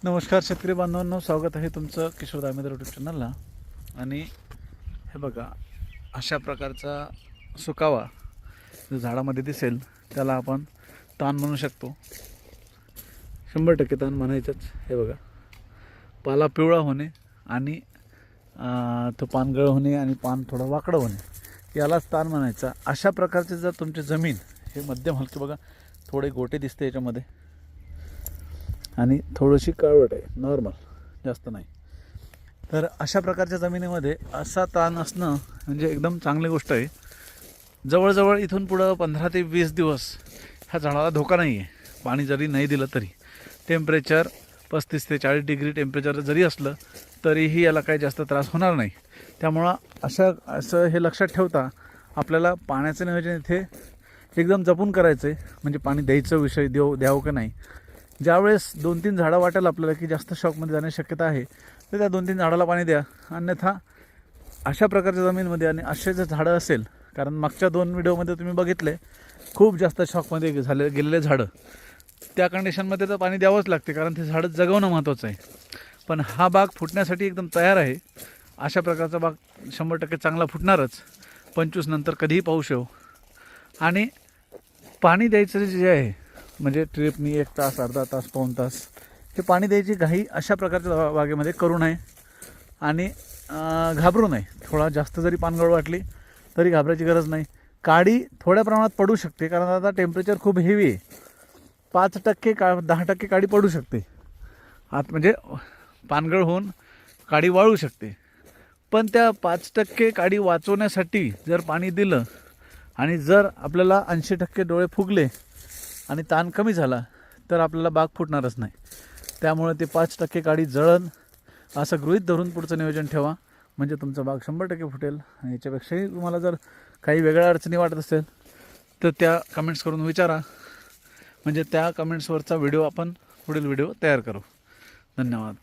नमस्कार शेतकरी बांधवांनो, स्वागत आहे तुमचं किशोर दामेदर यूट्यूब चॅनलला. आणि हे बघा, अशा प्रकारचा सुकावा जो झाडामध्ये दिसेल त्याला आपण ताण म्हणू शकतो. 100% ताण म्हणायचंच. हे बघा, पाला पिवळा होणे आणि तो पानगळ होणे आणि पान थोडं वाकडं होणे यालाच ताण म्हणायचा. अशा प्रकारचे जर तुमची जमीन हे मध्यम हलकी, बघा थोडे गोटे दिसते याच्यामध्ये आणि थोडीशी काळवट आहे, नॉर्मल, जास्त नाही. तर अशा प्रकारच्या जमिनीमध्ये असा ताण असणं म्हणजे एकदम चांगली गोष्ट आहे. जवळजवळ इथून पुढं 15 ते 20 दिवस ह्या झाडाला धोका नाही आहे. पाणी जरी नाही दिलं तरी, टेम्परेचर 35 ते 40 डिग्री टेम्परेचर जरी असलं तरीही याला काही जास्त त्रास होणार नाही. त्यामुळं असं हे लक्षात ठेवता आपल्याला पाण्याचं नियोजन इथे एकदम जपून करायचं आहे. म्हणजे पाणी द्यायचं विषय द्यावं का नाही. ज्यावेळेस 2-3 झाडं वाटेल आपल्याला की जास्त शॉकमध्ये जाण्याची शक्यता आहे, तर त्या 2-3 झाडाला पाणी द्या. अन्यथा अशा प्रकारच्या जमीनमध्ये आणि असे जे झाडं असेल, कारण मागच्या 2 व्हिडिओमध्ये तुम्ही बघितले खूप जास्त शॉकमध्ये गेलेले झाडं, त्या कंडिशनमध्ये तर पाणी द्यावंच लागते, कारण ते झाडं जगवणं महत्त्वाचं आहे. पण हा बाग फुटण्यासाठी एकदम तयार आहे. अशा प्रकारचा बाग 100% चांगला फुटणारच. 25 नंतर कधीही पाऊस येऊ. आणि पाणी द्यायचं जे आहे म्हणजे ट्रिपनी 1 तास, अर्धा तास, पाऊण तास हे पाणी द्यायची घाई अशा प्रकारच्या बागेमध्ये करू नये आणि घाबरू नये. थोडा जास्त जरी पानगळ वाटली तरी घाबरायची गरज नाही. काडी थोड्या प्रमाणात पडू शकते, कारण आता टेम्परेचर खूप हेवी आहे. 5% 10% काडी पडू शकते आत, म्हणजे पानगळ होऊन काडी वाळू शकते. पण त्या 5% काडी वाचवण्यासाठी जर पाणी दिलं आणि जर आपल्याला 80% डोळे फुगले आणि ताण कमी झाला तर आपल्याला बाग फुटणारच नाही. त्यामुळे ते 5% काडी जळण असं गृहीत धरून पुढचं नियोजन ठेवा, म्हणजे तुमचा बाग 100% फुटेल. आणि याच्यापेक्षाही तुम्हाला जर काही वेगळ्या अडचणी वाटत असेल तर त्या कमेंट्स करून विचारा, म्हणजे त्या कमेंट्सवरचा व्हिडिओ आपण पुढील व्हिडिओ तयार करू. धन्यवाद.